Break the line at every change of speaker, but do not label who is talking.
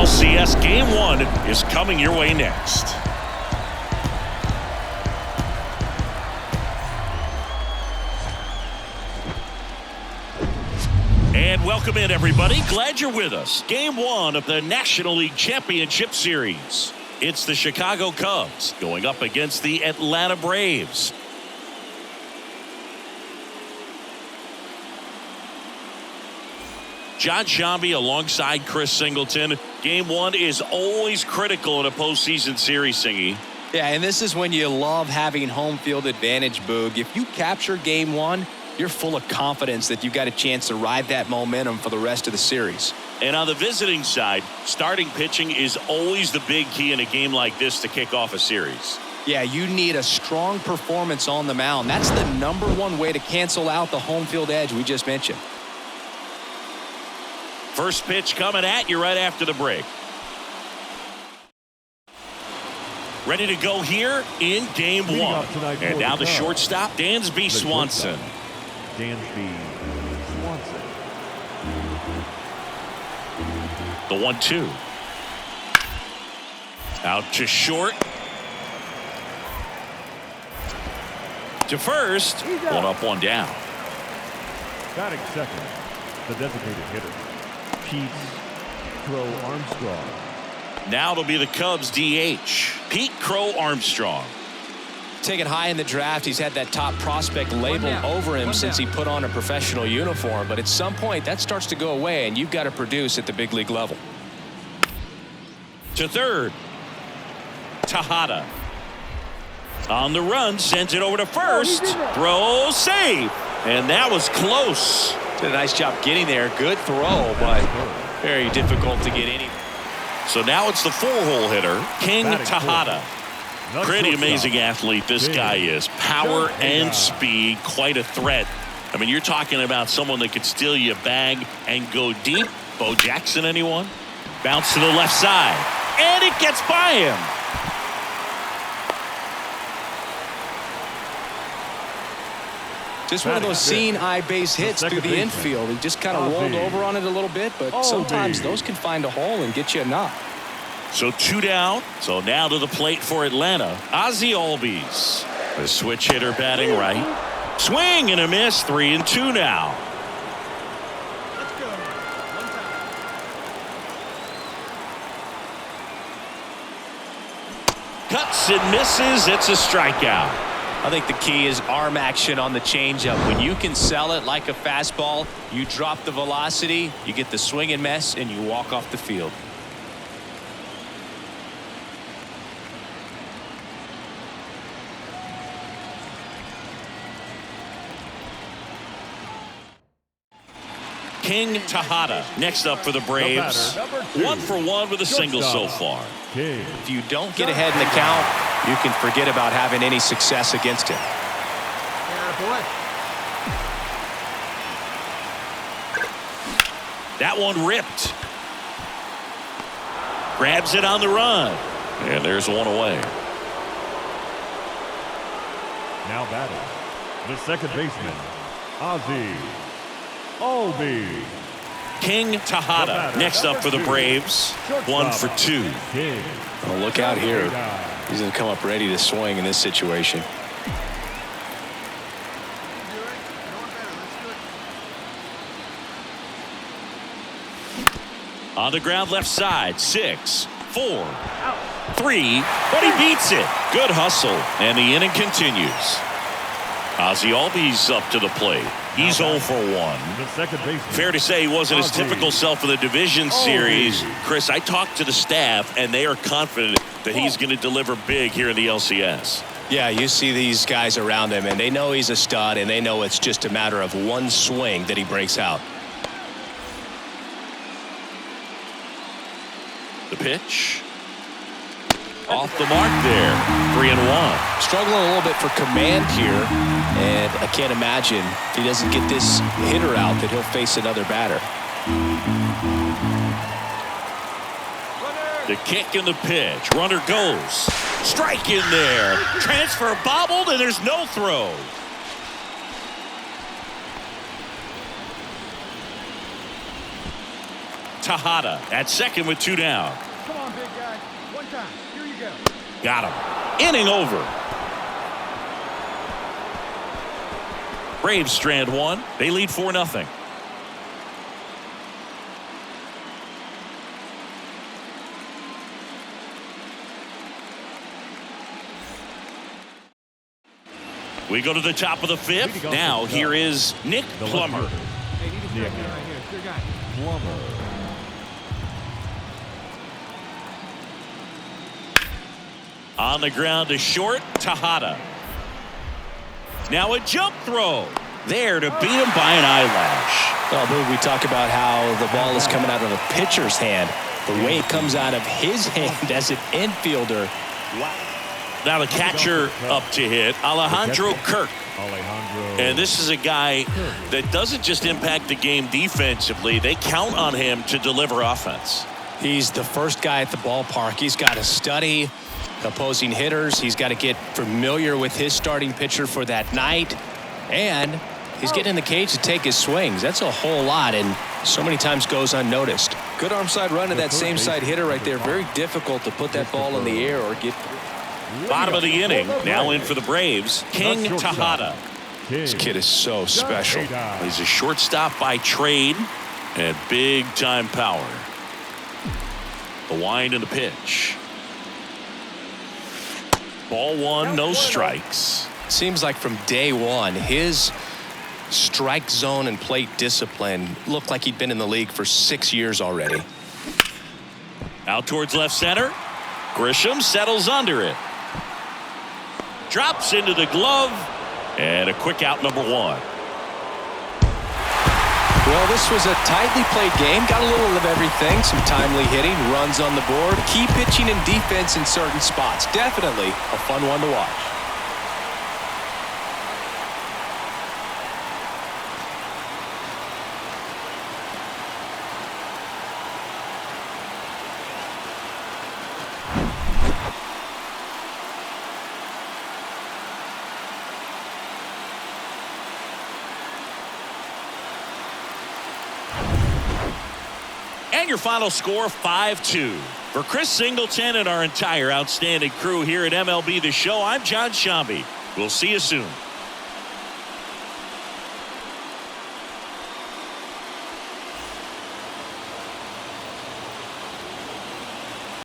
NLCS Game 1 is coming your way next. And welcome in, everybody. Glad you're with us. Game 1 of the National League Championship Series. It's the Chicago Cubs going up against the Atlanta Braves. John Shambi alongside Chris Singleton. Game 1 is always critical in a postseason series, Singy.
Yeah, and this is when you love having home field advantage, Boog. If you capture Game 1, you're full of confidence that you've got a chance to ride that momentum for the rest of the series.
And on the visiting side, starting pitching is always the big key in a game like this to kick off a series.
Yeah, you need a strong performance on the mound. That's the #1 way to cancel out the home field edge we just mentioned.
First pitch coming at you right after the break. Ready to go here in Game 1. And now the shortstop, Dansby Swanson.
Dansby Swanson.
The 1-2. Out to short. To first. One up, one down.
Batting second, the designated hitter, Pete Crow Armstrong.
Now it'll be the Cubs DH, Pete Crow Armstrong.
Taken high in the draft, he's had that top prospect label over him since he put on a professional uniform. But at some point, that starts to go away, and you've got to produce at the big league level.
To third. Tejada. On the run, sends it over to first. Throw, save. And that was close.
Did a nice job getting there. Good throw, but very difficult to get any.
So now it's the 4-hole hitter, King Tejada. Pretty amazing athlete this guy is. Power and speed, quite a threat. I mean, you're talking about someone that could steal you a bag and go deep. Bo Jackson, anyone? Bounce to the left side. And it gets by him.
Just one of those seeing eye base hits through the infield. He just kind of rolled over on it a little bit, but sometimes those can find a hole and get you a knock.
So 2 down. So now to the plate for Atlanta. Ozzie Albies, the switch hitter batting right. Swing and a miss. 3-2 now.
Let's go.
Cuts and misses. It's a strikeout.
I think the key is arm action on the changeup. When you can sell it like a fastball, you drop the velocity, you get the swing and miss, and you walk off the field.
King Tejada next up for the Braves. 1 for 1 with a single so far.
If you don't get ahead in the count, you can forget about having any success against him.
That one ripped. Grabs it on the run. And there's one away.
Now batting, the second baseman, Ozzie Albies.
King Tejada next up for the Braves. 1 for 2.
Well, look out here. He's going to come up ready to swing in this situation.
On the ground left side. 6, 4, 3. But he beats it. Good hustle. And the inning continues. Ozzie Albies up to the plate. He's 0 for 1. Fair to say he wasn't his typical self for the division series. Chris, I talked to the staff, and they are confident that he's going to deliver big here in the LCS.
Yeah, you see these guys around him, and they know he's a stud, and they know it's just a matter of one swing that he breaks out.
The pitch. Off the mark there. 3-1.
Struggling a little bit for command here, and I can't imagine if he doesn't get this hitter out that he'll face another batter.
The kick and the pitch. Runner goes. Strike in there. Transfer bobbled, and there's no throw. Tejada at second with 2 down.
Come on, big guy. One time. Here you go.
Got him. Inning over. Braves strand 1. They lead 4-0. We go to the top of the 5th. Now here is Nick Plummer.
Hey, need a straight guy right here. Straight guy.
Plummer.
On the ground to short, Tejada. Now a jump throw. There to beat him by an eyelash.
Well, Boog, we talk about how the ball is coming out of a pitcher's hand. The way it comes out of his hand as an infielder.
Now the catcher up to hit, Alejandro Kirk. And this is a guy that doesn't just impact the game defensively. They count on him to deliver offense.
He's the first guy at the ballpark. He's got to study opposing hitters. He's got to get familiar with his starting pitcher for that night. And he's getting in the cage to take his swings. That's a whole lot, and so many times goes unnoticed.
Good arm side run to that same side hitter right there. Very difficult to put that ball in the air or get.
Bottom of the inning. Now in for the Braves, King Tejada.
This kid is so special.
He's a shortstop by trade and big time power. The wind and the pitch. Ball 1, no strikes.
Seems like from day one, his strike zone and plate discipline looked like he'd been in the league for 6 years already.
Out towards left center. Grisham settles under it. Drops into the glove. And a quick out, number 1.
Well, this was a tightly played game. Got a little of everything. Some timely hitting, runs on the board, key pitching and defense in certain spots. Definitely a fun one to watch.
And your final score, 5-2. For Chris Singleton and our entire outstanding crew here at MLB The Show, I'm John Shambi. We'll see you soon.